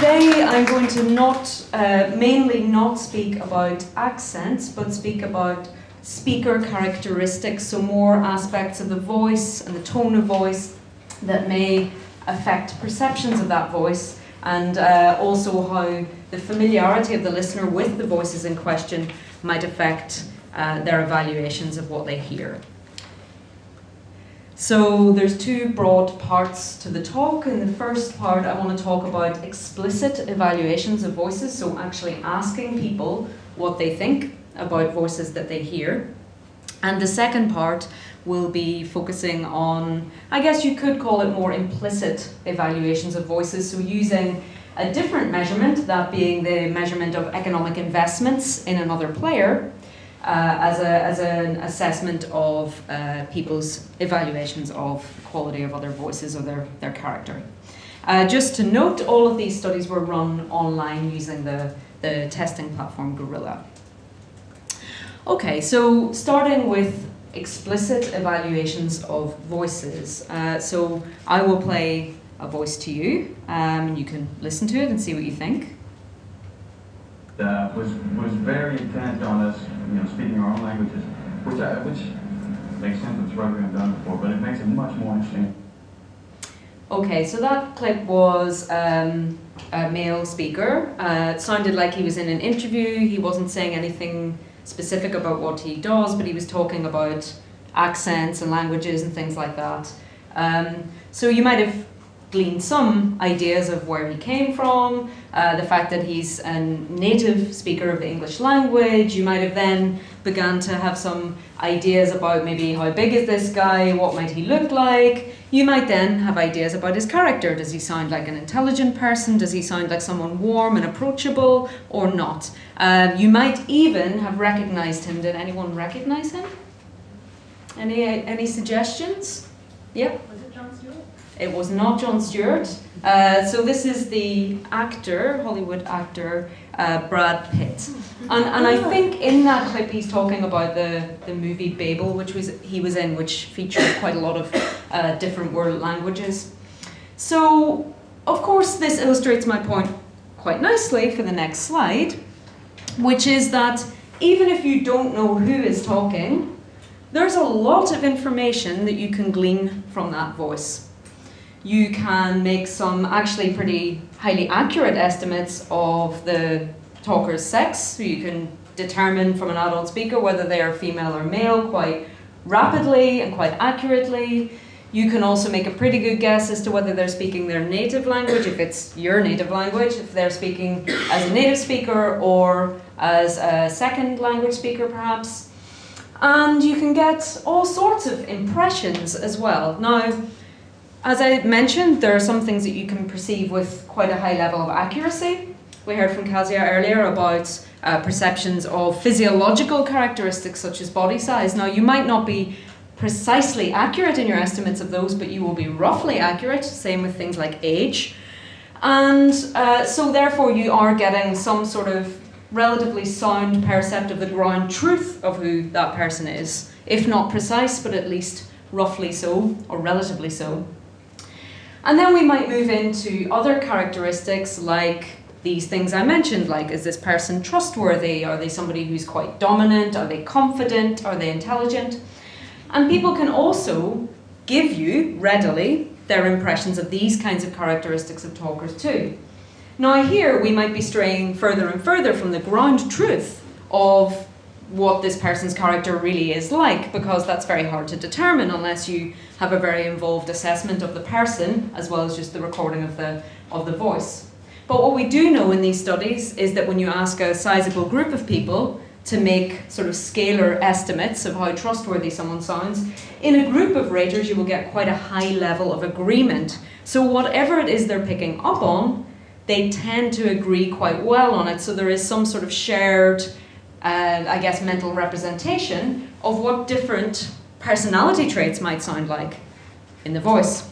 today I'm going to mainly not speak about accents, but speak about speaker characteristics, so more aspects of the voice and the tone of voice that may affect perceptions of that voice, and also how the familiarity of the listener with the voices in question might affect their evaluations of what they hear. So there's two broad parts to the talk. In the first part, I want to talk about explicit evaluations of voices, so actually asking people what they think about voices that they hear. And the second part will be focusing on, I guess you could call it more implicit evaluations of voices, so using a different measurement, that being the measurement of economic investments in another player, as an assessment of people's evaluations of the quality of other voices or their character. Just to note, all of these studies were run online using the testing platform Gorilla. Okay, so starting with explicit evaluations of voices. So I will play a voice to you, and you can listen to it and see what you think. Was very intent on us, speaking our own languages, which makes sense. It's what we've done before, but it makes it much more interesting. Okay, so that clip was a male speaker. It sounded like he was in an interview. He wasn't saying anything specific about what he does, but he was talking about accents and languages and things like that. So you might have gleaned some ideas of where he came from, the fact that he's a native speaker of the English language. You might have then begun to have some ideas about maybe how big is this guy, what might he look like. You might then have ideas about his character. Does he sound like an intelligent person? Does he sound like someone warm and approachable or not? You might even have recognized him. Did anyone recognize him? Any suggestions? Yeah? Was it Jon Stewart? It was not Jon Stewart. So this is the actor, Hollywood actor, Brad Pitt. And I think in that clip he's talking about the movie Babel, he was in, which featured quite a lot of different world languages. So, of course, this illustrates my point quite nicely for the next slide, which is that even if you don't know who is talking, there's a lot of information that you can glean from that voice. You can make some actually pretty highly accurate estimates of the talker's sex, so you can determine from an adult speaker whether they are female or male quite rapidly and quite accurately. You can also make a pretty good guess as to whether they're speaking their native language, if it's your native language, if they're speaking as a native speaker or as a second language speaker perhaps. And you can get all sorts of impressions as well. Now, as I mentioned, there are some things that you can perceive with quite a high level of accuracy. We heard from Kazia earlier about perceptions of physiological characteristics such as body size. Now, you might not be precisely accurate in your estimates of those, but you will be roughly accurate, same with things like age. And so therefore you are getting some sort of relatively sound percept of the ground truth of who that person is, if not precise, but at least roughly so, or relatively so. And then we might move into other characteristics like these things I mentioned, like is this person trustworthy? Are they somebody who's quite dominant? Are they confident? Are they intelligent? And people can also give you readily their impressions of these kinds of characteristics of talkers too. Now here we might be straying further and further from the ground truth of what this person's character really is like, because that's very hard to determine unless you have a very involved assessment of the person as well as just the recording of the voice. But what we do know in these studies is that when you ask a sizable group of people to make sort of scalar estimates of how trustworthy someone sounds, in a group of raters you will get quite a high level of agreement. So whatever it is they're picking up on, they tend to agree quite well on it. So there is some sort of shared I guess, mental representation of what different personality traits might sound like in the voice.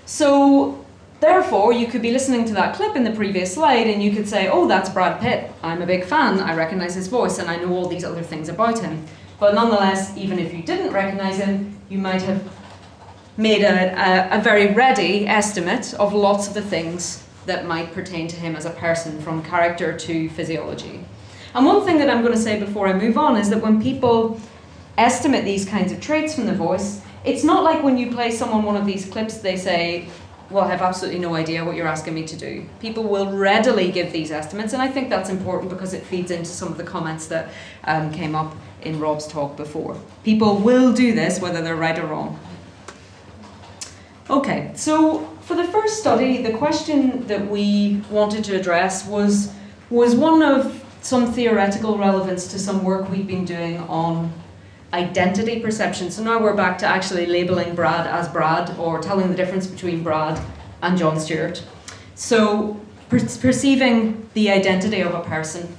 So, therefore, you could be listening to that clip in the previous slide and you could say, oh, that's Brad Pitt. I'm a big fan. I recognize his voice and I know all these other things about him. But nonetheless, even if you didn't recognize him, you might have made a very ready estimate of lots of the things that might pertain to him as a person, from character to physiology. And one thing that I'm going to say before I move on is that when people estimate these kinds of traits from the voice, it's not like when you play someone one of these clips, they say, well, I have absolutely no idea what you're asking me to do. People will readily give these estimates, and I think that's important because it feeds into some of the comments that came up in Rob's talk before. People will do this whether they're right or wrong. Okay, so for the first study, the question that we wanted to address was one of some theoretical relevance to some work we've been doing on identity perception. So now we're back to actually labeling Brad as Brad, or telling the difference between Brad and John Stewart. So perceiving the identity of a person.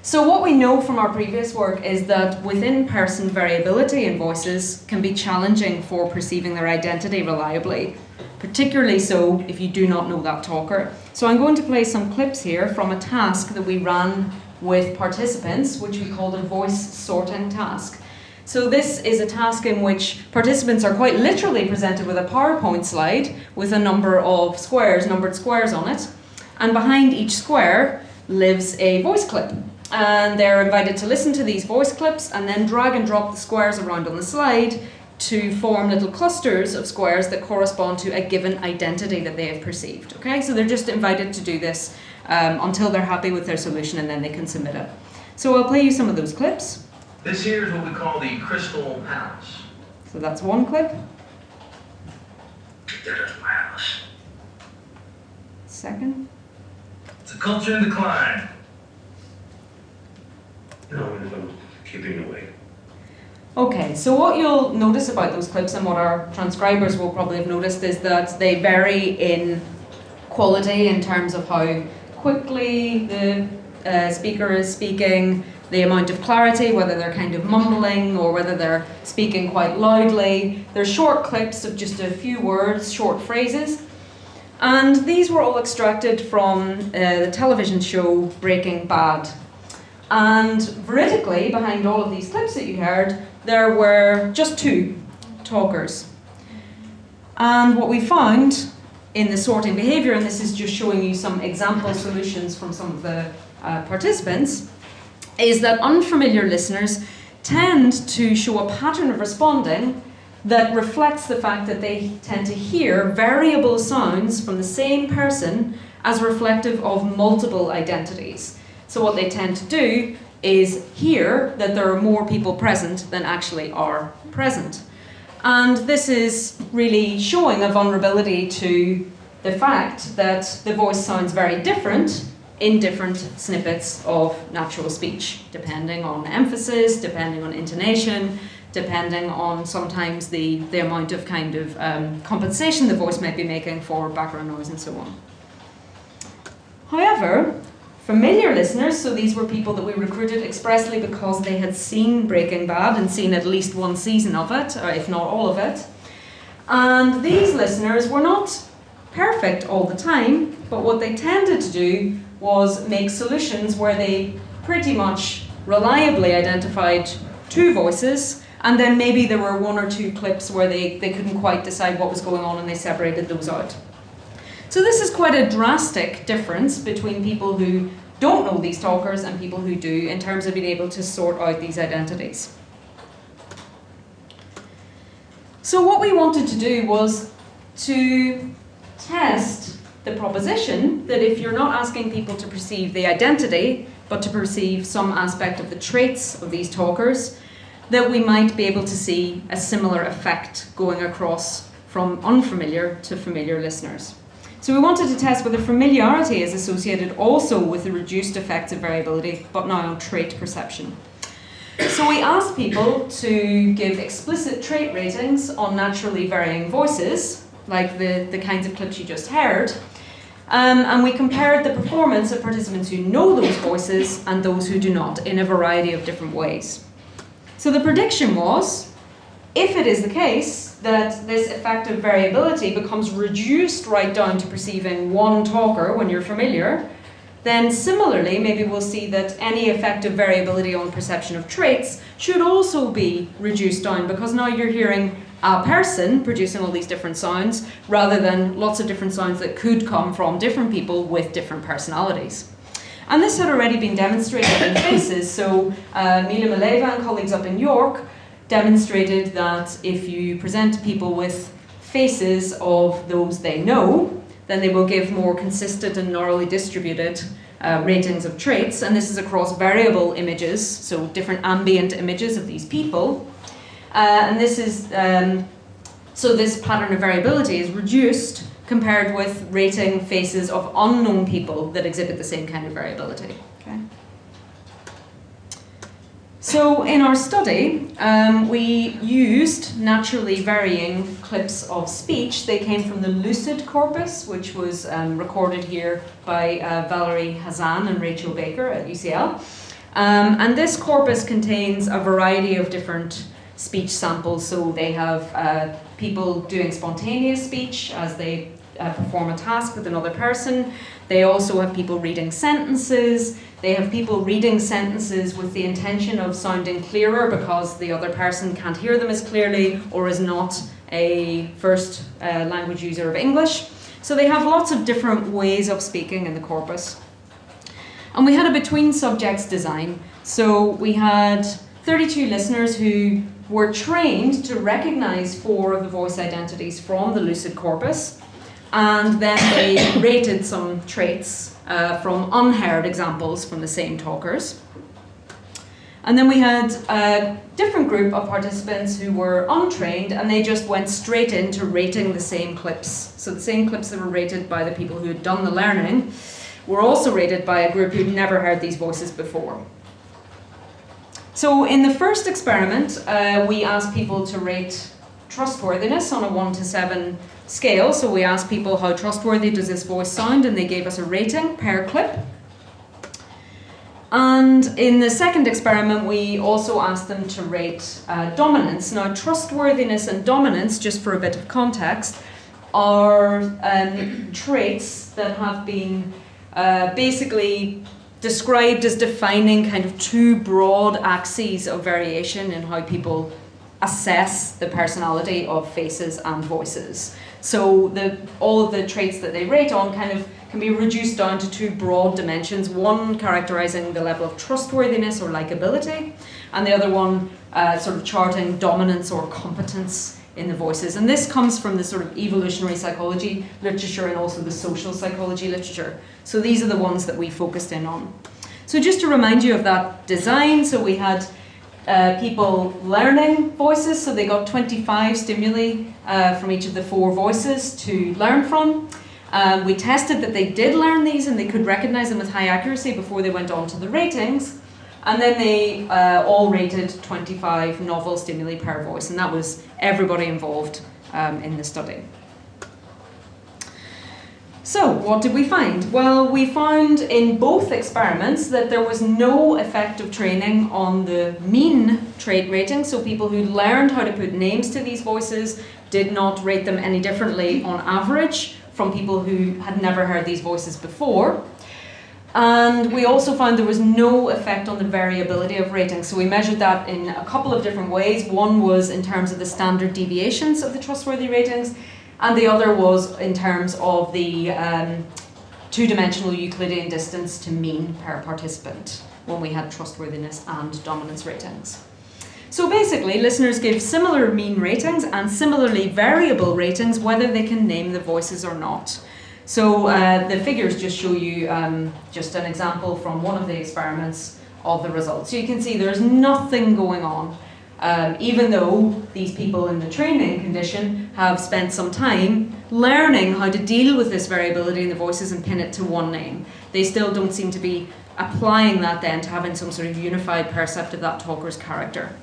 So what we know from our previous work is that within person variability in voices can be challenging for perceiving their identity reliably, particularly so if you do not know that talker. So I'm going to play some clips here from a task that we ran with participants, which we called a voice sorting task. So this is a task in which participants are quite literally presented with a PowerPoint slide with a number of squares, numbered squares on it, and behind each square lives a voice clip. And they're invited to listen to these voice clips and then drag and drop the squares around on the slide to form little clusters of squares that correspond to a given identity that they have perceived. Okay, so they're just invited to do this until they're happy with their solution, and then they can submit it. So I'll play you some of those clips. This here is what we call the Crystal Palace. So that's one clip. That is my house. Second. It's a culture in decline. No, I'm keeping away. Okay, so what you'll notice about those clips, and what our transcribers will probably have noticed, is that they vary in quality in terms of how quickly the speaker is speaking, the amount of clarity, whether they're kind of mumbling or whether they're speaking quite loudly. They're short clips of just a few words, short phrases. And these were all extracted from the television show Breaking Bad. And veridically, behind all of these clips that you heard, there were just two talkers. And what we found in the sorting behaviour, and this is just showing you some example solutions from some of the participants, is that unfamiliar listeners tend to show a pattern of responding that reflects the fact that they tend to hear variable sounds from the same person as reflective of multiple identities. So what they tend to do is hear that there are more people present than actually are present. And this is really showing a vulnerability to the fact that the voice sounds very different in different snippets of natural speech, depending on emphasis, depending on intonation, depending on sometimes the amount of kind of compensation the voice might be making for background noise and so on. However, familiar listeners, so these were people that we recruited expressly because they had seen Breaking Bad and seen at least one season of it, or if not all of it. And these listeners were not perfect all the time, but what they tended to do was make solutions where they pretty much reliably identified two voices, and then maybe there were one or two clips where they couldn't quite decide what was going on and they separated those out. So this is quite a drastic difference between people who don't know these talkers and people who do, in terms of being able to sort out these identities. So what we wanted to do was to test the proposition that if you're not asking people to perceive the identity, but to perceive some aspect of the traits of these talkers, that we might be able to see a similar effect going across from unfamiliar to familiar listeners. So we wanted to test whether familiarity is associated also with the reduced effects of variability, but now on trait perception. So we asked people to give explicit trait ratings on naturally varying voices, like the kinds of clips you just heard, and we compared the performance of participants who know those voices and those who do not in a variety of different ways. So the prediction was, if it is the case that this effect of variability becomes reduced right down to perceiving one talker when you're familiar, then similarly, maybe we'll see that any effect of variability on perception of traits should also be reduced down, because now you're hearing a person producing all these different sounds rather than lots of different sounds that could come from different people with different personalities. And this had already been demonstrated in faces. So Mila Mileva and colleagues up in York demonstrated that if you present people with faces of those they know, then they will give more consistent and normally distributed ratings of traits. And this is across variable images, so different ambient images of these people. And this is, so this pattern of variability is reduced compared with rating faces of unknown people that exhibit the same kind of variability. Okay. So in our study, we used naturally varying clips of speech. They came from the lucid corpus, which was recorded here by Valerie Hazan and Rachel Baker at UCL. And this corpus contains a variety of different speech samples. So they have people doing spontaneous speech as they perform a task with another person. They also have people reading sentences. They have people reading sentences with the intention of sounding clearer because the other person can't hear them as clearly or is not a first language user of English. So they have lots of different ways of speaking in the corpus. And we had a between subjects design. So we had 32 listeners who were trained to recognize 4 of the voice identities from the lucid corpus. And then they rated some traits from unheard examples from the same talkers. And then we had a different group of participants who were untrained, and they just went straight into rating the same clips. So the same clips that were rated by the people who had done the learning were also rated by a group who'd never heard these voices before. So in the first experiment, we asked people to rate trustworthiness on a 1 to 7 scale. So we asked people, how trustworthy does this voice sound? And they gave us a rating per clip. And in the second experiment, we also asked them to rate dominance. Now, trustworthiness and dominance, just for a bit of context, are traits that have been basically described as defining kind of 2 broad axes of variation in how people assess the personality of faces and voices. So all of the traits that they rate on kind of can be reduced down to 2 broad dimensions, one characterizing the level of trustworthiness or likability, and the other one sort of charting dominance or competence in the voices. And this comes from the sort of evolutionary psychology literature and also the social psychology literature. So these are the ones that we focused in on. So just to remind you of that design, so we had people learning voices, so they got 25 stimuli from each of the 4 voices to learn from. We tested that they did learn these and they could recognize them with high accuracy before they went on to the ratings. And then they all rated 25 novel stimuli per voice, and that was everybody involved in the study. So what did we find? Well, we found in both experiments that there was no effect of training on the mean trait rating. So people who learned how to put names to these voices did not rate them any differently on average from people who had never heard these voices before. And we also found there was no effect on the variability of rating. So we measured that in a couple of different ways. One was in terms of the standard deviations of the trustworthy ratings, and the other was in terms of the 2-dimensional Euclidean distance to mean per participant when we had trustworthiness and dominance ratings. So basically, listeners give similar mean ratings and similarly variable ratings whether they can name the voices or not. So the figures just show you just an example from one of the experiments of the results. So you can see there's nothing going on. Even though these people in the training condition have spent some time learning how to deal with this variability in the voices and pin it to one name, they still don't seem to be applying that then to having some sort of unified percept of that talker's character.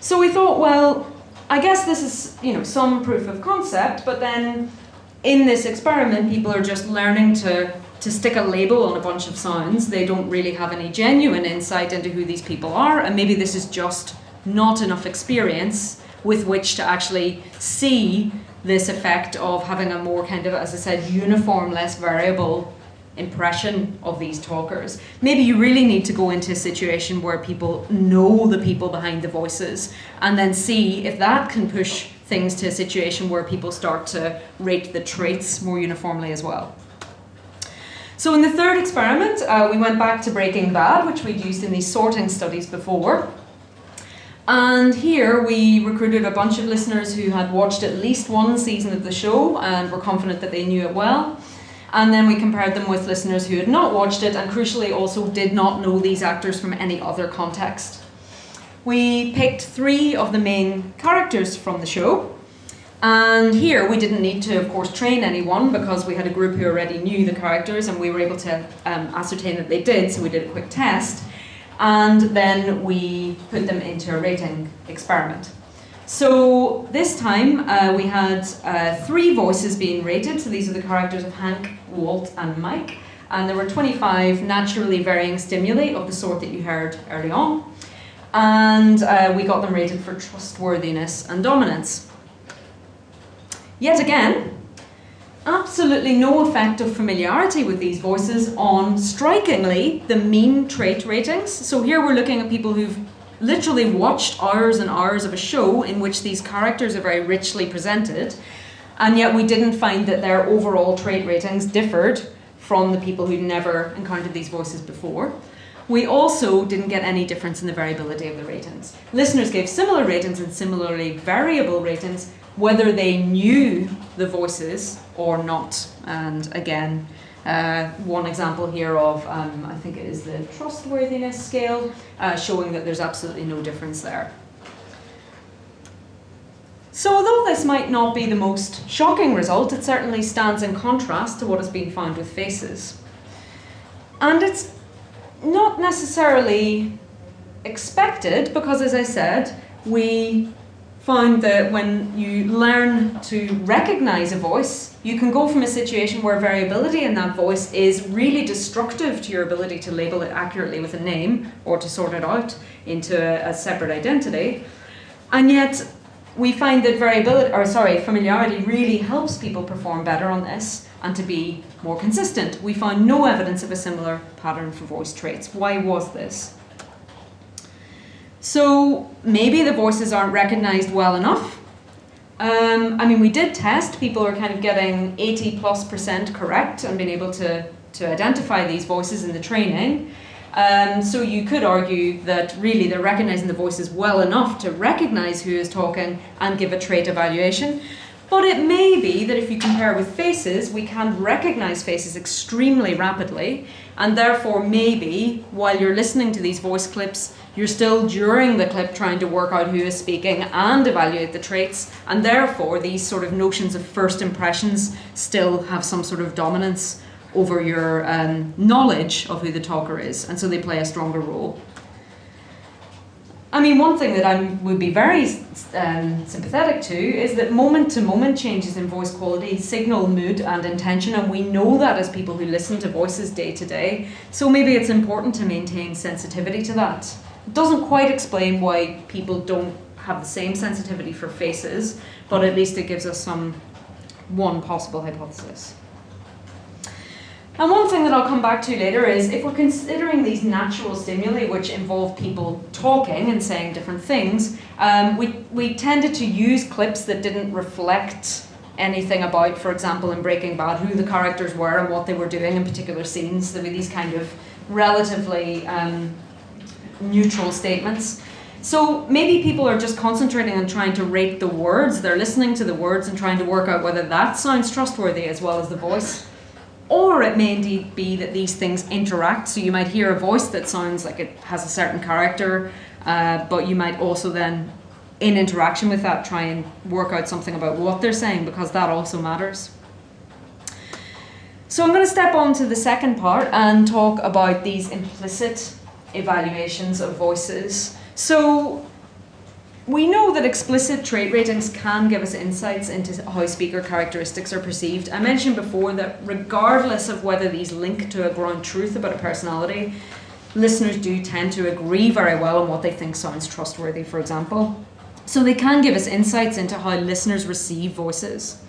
So we thought, well, I guess this is, some proof of concept, but then in this experiment, people are just learning to stick a label on a bunch of sounds. They don't really have any genuine insight into who these people are, and maybe this is just not enough experience with which to actually see this effect of having a more kind of, as I said, uniform, less variable impression of these talkers. Maybe you really need to go into a situation where people know the people behind the voices, and then see if that can push things to a situation where people start to rate the traits more uniformly as well. So in the third experiment, we went back to Breaking Bad, which we'd used in these sorting studies before. And here we recruited a bunch of listeners who had watched at least one season of the show and were confident that they knew it well. And then we compared them with listeners who had not watched it and crucially also did not know these actors from any other context. We picked 3 of the main characters from the show. And here we didn't need to, of course, train anyone because we had a group who already knew the characters and we were able to ascertain that they did, so we did a quick test. And then we put them into a rating experiment. So this time we had 3 voices being rated. So these are the characters of Hank, Walt and Mike. And there were 25 naturally varying stimuli of the sort that you heard early on. And we got them rated for trustworthiness and dominance. Yet again, absolutely no effect of familiarity with these voices on, strikingly, the mean trait ratings. So here we're looking at people who've literally watched hours and hours of a show in which these characters are very richly presented, and yet we didn't find that their overall trait ratings differed from the people who'd never encountered these voices before. We also didn't get any difference in the variability of the ratings. Listeners gave similar ratings and similarly variable ratings, whether they knew the voices or not. And again, one example here of, I think it is the trustworthiness scale, showing that there's absolutely no difference there. So although this might not be the most shocking result, it certainly stands in contrast to what has been found with faces. And it's not necessarily expected because, as I said, we found that when you learn to recognize a voice, you can go from a situation where variability in that voice is really destructive to your ability to label it accurately with a name or to sort it out into a separate identity. And yet we find that familiarity really helps people perform better on this and to be more consistent. We found no evidence of a similar pattern for voice traits. Why was this? So maybe the voices aren't recognized well enough. We did test. People are kind of getting 80+% correct and being able to identify these voices in the training. So you could argue that really they're recognizing the voices well enough to recognize who is talking and give a trait evaluation. But it may be that if you compare with faces, we can recognize faces extremely rapidly, and therefore maybe while you're listening to these voice clips, you're still during the clip trying to work out who is speaking and evaluate the traits, and therefore these sort of notions of first impressions still have some sort of dominance over your knowledge of who the talker is, and so they play a stronger role. One thing that I would be very sympathetic to is that moment-to-moment changes in voice quality signal mood and intention, and we know that as people who listen to voices day to day, so maybe it's important to maintain sensitivity to that. It doesn't quite explain why people don't have the same sensitivity for faces, but at least it gives us one possible hypothesis. And one thing that I'll come back to later is if we're considering these natural stimuli which involve people talking and saying different things, we tended to use clips that didn't reflect anything about, for example, in Breaking Bad, who the characters were and what they were doing in particular scenes. There were these kind of relatively neutral statements. So maybe people are just concentrating on trying to rate the words. They're listening to the words and trying to work out whether that sounds trustworthy as well as the voice. Or it may indeed be that these things interact. So you might hear a voice that sounds like it has a certain character, but you might also then, in interaction with that, try and work out something about what they're saying, because that also matters. So I'm going to step on to the second part and talk about these implicit evaluations of voices. So we know that explicit trait ratings can give us insights into how speaker characteristics are perceived. I mentioned before that regardless of whether these link to a ground truth about a personality, listeners do tend to agree very well on what they think sounds trustworthy, for example. So they can give us insights into how listeners receive voices.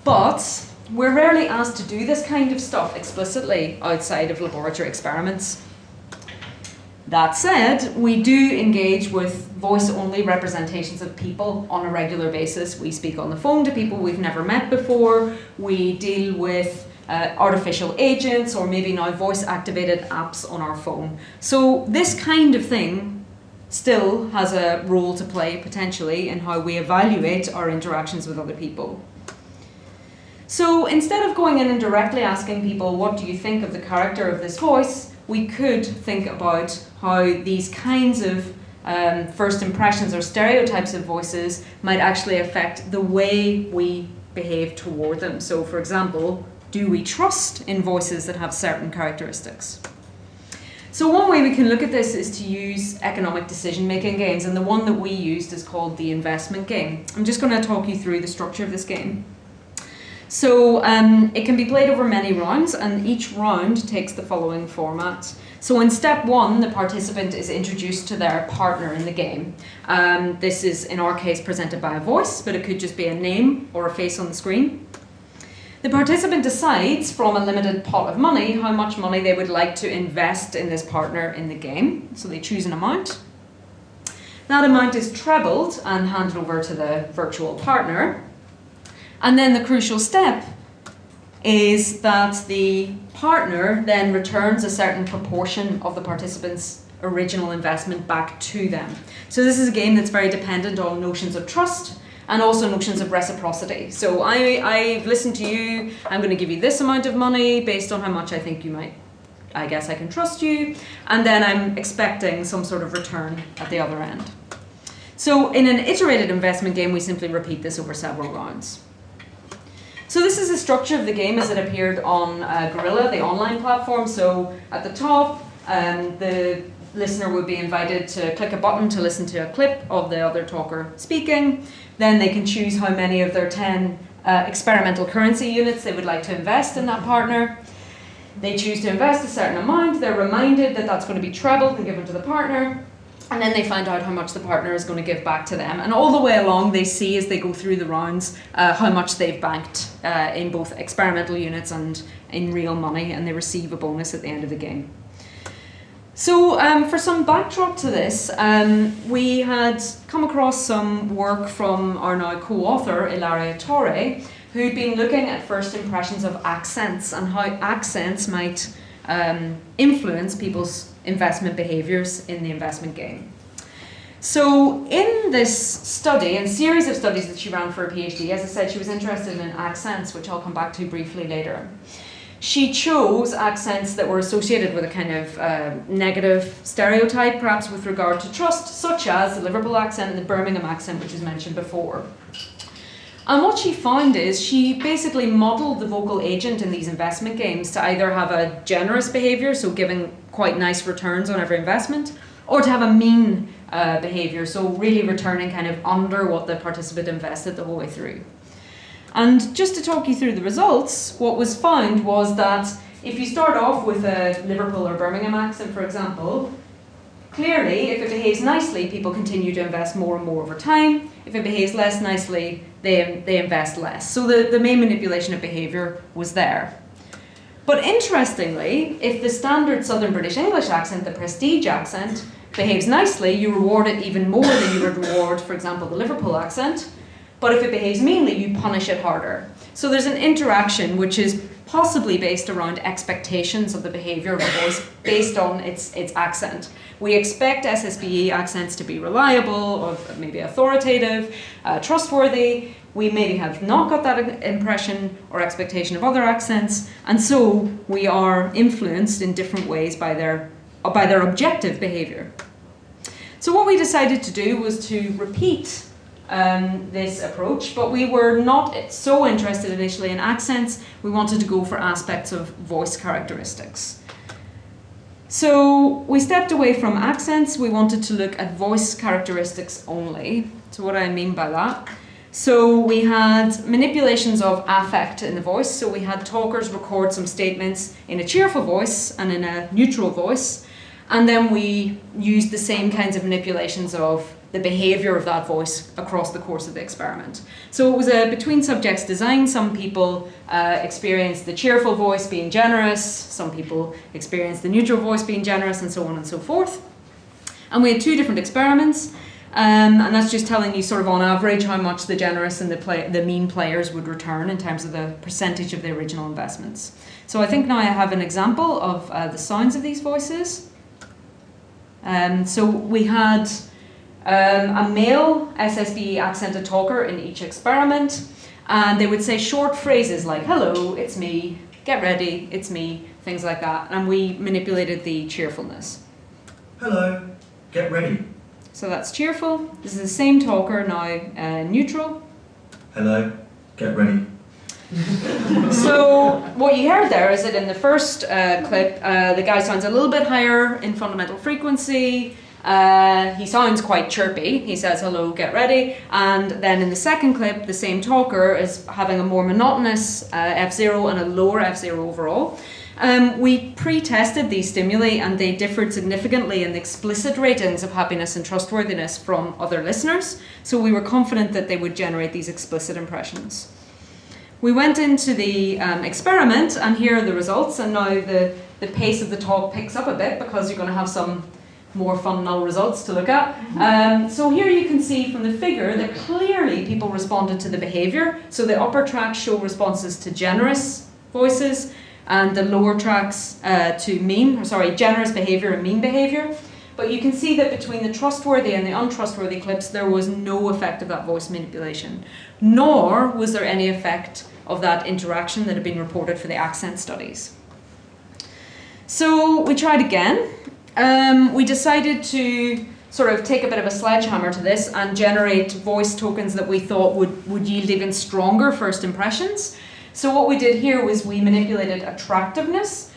But we're rarely asked to do this kind of stuff explicitly outside of laboratory experiments. That said, we do engage with voice-only representations of people on a regular basis. We speak on the phone to people we've never met before. We deal with artificial agents, or maybe now voice-activated apps on our phone. So this kind of thing still has a role to play, potentially, in how we evaluate our interactions with other people. So instead of going in and directly asking people, what do you think of the character of this voice, we could think about how these kinds of first impressions or stereotypes of voices might actually affect the way we behave toward them. So, for example, do we trust in voices that have certain characteristics? So one way we can look at this is to use economic decision-making games, and the one that we used is called the investment game. I'm just going to talk you through the structure of this game. So it can be played over many rounds, and each round takes the following format. So in step one, the participant is introduced to their partner in the game. This is, in our case, presented by a voice, but it could just be a name or a face on the screen. The participant decides from a limited pot of money how much money they would like to invest in this partner in the game. So they choose an amount. That amount is trebled and handed over to the virtual partner. And then the crucial step is that the partner then returns a certain proportion of the participant's original investment back to them. So this is a game that's very dependent on notions of trust and also notions of reciprocity. So I've listened to you, I'm going to give you this amount of money based on how much I think you might, I guess I can trust you, and then I'm expecting some sort of return at the other end. So in an iterated investment game, we simply repeat this over several rounds. So this is the structure of the game as it appeared on Gorilla, the online platform. So at the top, the listener would be invited to click a button to listen to a clip of the other talker speaking. Then they can choose how many of their 10 experimental currency units they would like to invest in that partner. They choose to invest a certain amount. They're reminded that that's going to be trebled and given to the partner. And then they find out how much the partner is going to give back to them. And all the way along, they see as they go through the rounds how much they've banked in both experimental units and in real money, and they receive a bonus at the end of the game. So for some backdrop to this, we had come across some work from our now co-author, Ilaria Torre, who'd been looking at first impressions of accents and how accents might influence people's investment behaviours in the investment game. So in this study, and series of studies that she ran for a PhD, as I said, she was interested in accents, which I'll come back to briefly later. She chose accents that were associated with a kind of negative stereotype, perhaps with regard to trust, such as the Liverpool accent and the Birmingham accent, which was mentioned before. And what she found is she basically modelled the vocal agent in these investment games to either have a generous behaviour, so giving quite nice returns on every investment, or to have a mean behaviour, so really returning kind of under what the participant invested the whole way through. And just to talk you through the results, what was found was that if you start off with a Liverpool or Birmingham accent, for example, clearly, if it behaves nicely, people continue to invest more and more over time. If it behaves less nicely, they invest less. So the main manipulation of behaviour was there. But interestingly, if the standard Southern British English accent, the prestige accent, behaves nicely, you reward it even more than you would reward, for example, the Liverpool accent. But if it behaves meanly, you punish it harder. So there's an interaction which is possibly based around expectations of the behaviour of a voice based on its accent. We expect SSBE accents to be reliable, or maybe authoritative, trustworthy. We maybe have not got that impression or expectation of other accents, and so we are influenced in different ways by their objective behaviour. So what we decided to do was to repeat this approach, but we were not so interested initially in accents. We wanted to go for aspects of voice characteristics. So we stepped away from accents. We wanted to look at voice characteristics only. So what do I mean by that? So we had manipulations of affect in the voice. So we had talkers record some statements in a cheerful voice and in a neutral voice. And then we used the same kinds of manipulations of the behaviour of that voice across the course of the experiment. So it was a between subjects design. Some people experienced the cheerful voice being generous, some people experienced the neutral voice being generous, and so on and so forth. And we had 2 different experiments, and that's just telling you sort of on average how much the generous and the mean players would return in terms of the percentage of the original investments. So I think now I have an example of the sounds of these voices. So we had a male SSB accented talker in each experiment, and they would say short phrases like, hello, it's me, get ready, it's me, things like that, and we manipulated the cheerfulness. Hello, get ready. So that's cheerful. This is the same talker now neutral. Hello, get ready. So what you heard there is that in the first clip, the guy sounds a little bit higher in fundamental frequency. He sounds quite chirpy. He says, hello, get ready. And then in the second clip, the same talker is having a more monotonous F0 and a lower F0 overall. We pre-tested these stimuli, and they differed significantly in the explicit ratings of happiness and trustworthiness from other listeners. So we were confident that they would generate these explicit impressions. We went into the experiment, and here are the results. And now the pace of the talk picks up a bit because you're going to have some more fun null results to look at. So here you can see from the figure that clearly people responded to the behaviour. So the upper tracks show responses to generous voices, and the lower tracks to generous behaviour and mean behaviour. But you can see that between the trustworthy and the untrustworthy clips, there was no effect of that voice manipulation, nor was there any effect of that interaction that had been reported for the accent studies. So we tried again. We decided to sort of take a bit of a sledgehammer to this and generate voice tokens that we thought would yield even stronger first impressions. So what we did here was we manipulated attractiveness.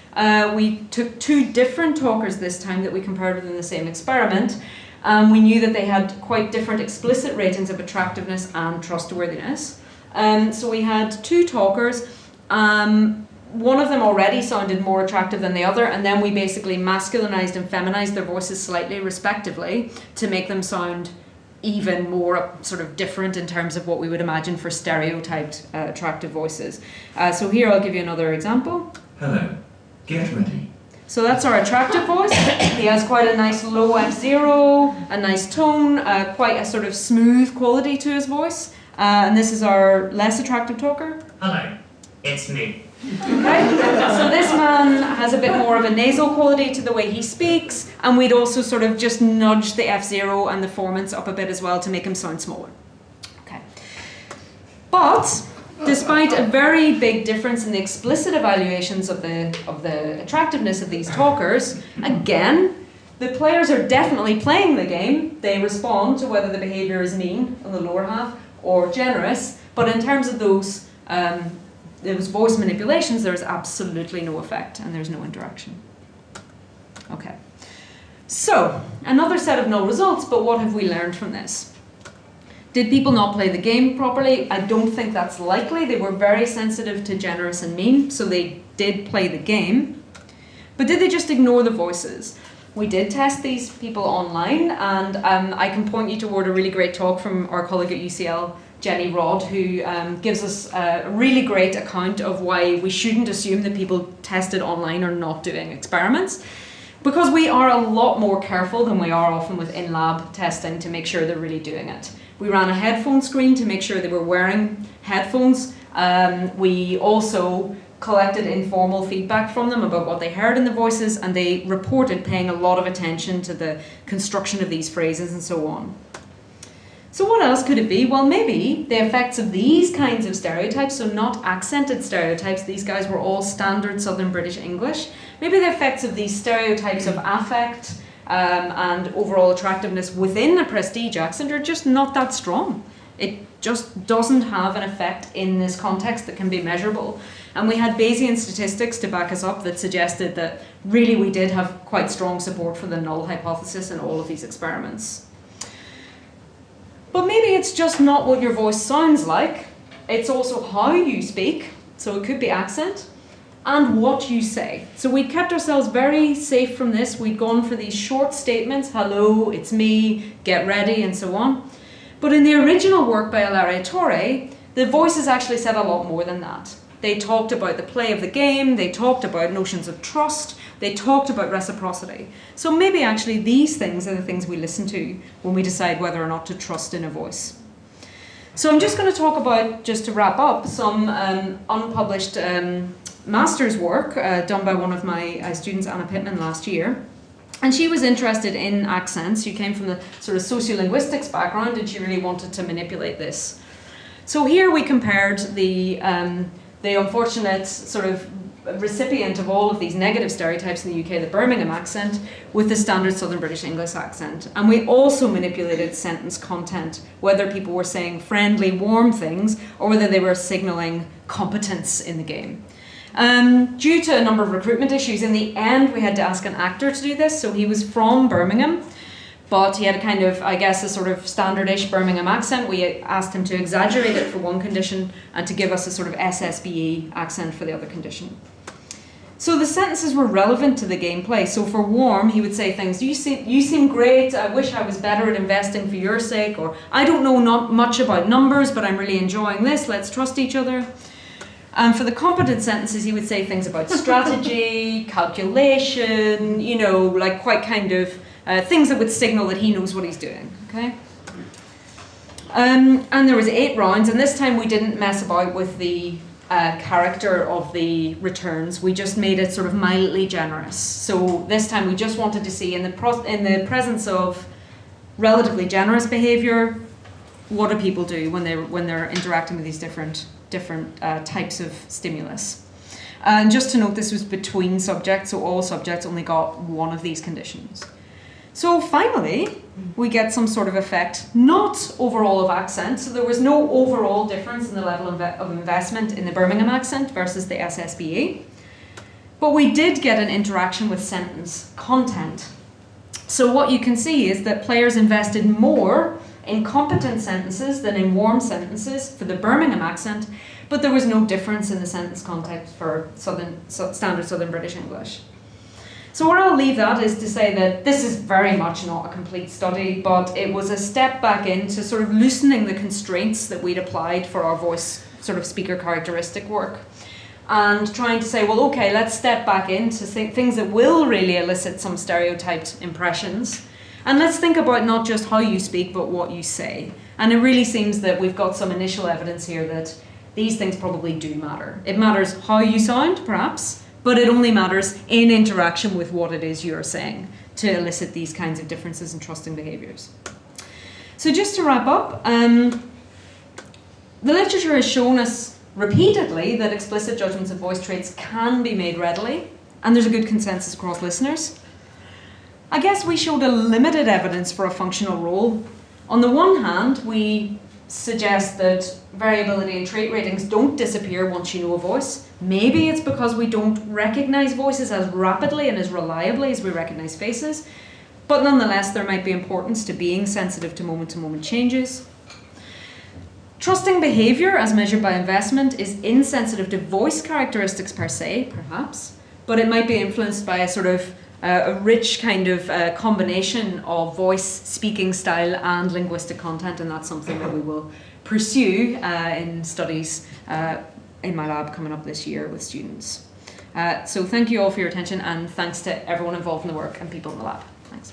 We took 2 different talkers this time that we compared within the same experiment. We knew that they had quite different explicit ratings of attractiveness and trustworthiness. So we had 2 talkers. One of them already sounded more attractive than the other, and then we basically masculinized and feminized their voices slightly, respectively, to make them sound even more sort of different in terms of what we would imagine for stereotyped attractive voices. So here I'll give you another example. Hello, get ready. So that's our attractive voice. He has quite a nice low F0, a nice tone, quite a sort of smooth quality to his voice. And this is our less attractive talker. Hello, it's me. Okay. So this man has a bit more of a nasal quality to the way he speaks, and we'd also sort of just nudge the F0 and the formants up a bit as well to make him sound smaller. Okay. But despite a very big difference in the explicit evaluations of the attractiveness of these talkers, again, the players are definitely playing the game. They respond to whether the behaviour is mean on the lower half or generous, but in terms of those voice manipulations, there's absolutely no effect and there's no interaction. Okay, so another set of null results, but what have we learned from this? Did people not play the game properly? I don't think that's likely. They were very sensitive to generous and mean, so they did play the game. But did they just ignore the voices? We did test these people online, and I can point you toward a really great talk from our colleague at UCL, Jenny Rod, who gives us a really great account of why we shouldn't assume that people tested online are not doing experiments, because we are a lot more careful than we are often with in-lab testing to make sure they're really doing it. We ran a headphone screen to make sure they were wearing headphones. We also collected informal feedback from them about what they heard in the voices, and they reported paying a lot of attention to the construction of these phrases and so on. So what else could it be? Well, maybe the effects of these kinds of stereotypes, so not accented stereotypes, these guys were all standard Southern British English. Maybe the effects of these stereotypes of affect and overall attractiveness within a prestige accent are just not that strong. It just doesn't have an effect in this context that can be measurable. And we had Bayesian statistics to back us up that suggested that really we did have quite strong support for the null hypothesis in all of these experiments. But maybe it's just not what your voice sounds like. It's also how you speak. So it could be accent. and what you say. So we kept ourselves very safe from this. We'd gone for these short statements, hello, it's me, get ready, and so on. But in the original work by Iterated, the voices actually said a lot more than that. They talked about the play of the game, they talked about notions of trust, they talked about reciprocity. So maybe actually these things are the things we listen to when we decide whether or not to trust in a voice. So I'm just going to talk about, just to wrap up, some unpublished master's work done by one of my students, Anna Pittman, last year. And she was interested in accents. She came from the sort of sociolinguistics background, and she really wanted to manipulate this. So here we compared the unfortunate sort of recipient of all of these negative stereotypes in the UK, the Birmingham accent, with the standard Southern British English accent. And we also manipulated sentence content, whether people were saying friendly, warm things, or whether they were signalling competence in the game. Due to a number of recruitment issues, in the end we had to ask an actor to do this. So he was from Birmingham, but he had a kind of, I guess, a sort of standardish Birmingham accent. We asked him to exaggerate it for one condition and to give us a sort of SSBE accent for the other condition. So the sentences were relevant to the gameplay. So for warm, he would say things, you seem great, I wish I was better at investing for your sake, or I don't know not much about numbers, but I'm really enjoying this, let's trust each other. And for the competent sentences, he would say things about strategy, calculation, you know, like quite kind of things that would signal that he knows what he's doing, okay? And there was 8 rounds, and this time we didn't mess about with the character of the returns. We just made it sort of mildly generous. So this time we just wanted to see in the presence of relatively generous behaviour, what do people do when they're interacting with these different types of stimulus. And just to note, this was between subjects, so all subjects only got one of these conditions. So finally, we get some sort of effect, not overall of accent. So there was no overall difference in the level of investment in the Birmingham accent versus the SSBE. But we did get an interaction with sentence content. So what you can see is that players invested more in competent sentences than in warm sentences for the Birmingham accent, but there was no difference in the sentence content for standard Southern British English. So where I'll leave that is to say that this is very much not a complete study, but it was a step back into sort of loosening the constraints that we'd applied for our voice sort of speaker characteristic work. And trying to say, well, okay, let's step back into things that will really elicit some stereotyped impressions. And let's think about not just how you speak, but what you say. And it really seems that we've got some initial evidence here that these things probably do matter. It matters how you sound, perhaps, but it only matters in interaction with what it is you're saying to elicit these kinds of differences in trusting behaviours. So just to wrap up, the literature has shown us repeatedly that explicit judgments of voice traits can be made readily, and there's a good consensus across listeners. I guess we showed a limited evidence for a functional role. On the one hand, we suggest that variability in trait ratings don't disappear once you know a voice. Maybe it's because we don't recognise voices as rapidly and as reliably as we recognise faces, but nonetheless there might be importance to being sensitive to moment-to-moment changes. Trusting behaviour as measured by investment is insensitive to voice characteristics per se, perhaps, but it might be influenced by a sort of a rich kind of combination of voice, speaking style and linguistic content, and that's something that we will pursue in studies in my lab coming up this year with students. So thank you all for your attention, and thanks to everyone involved in the work and people in the lab. Thanks.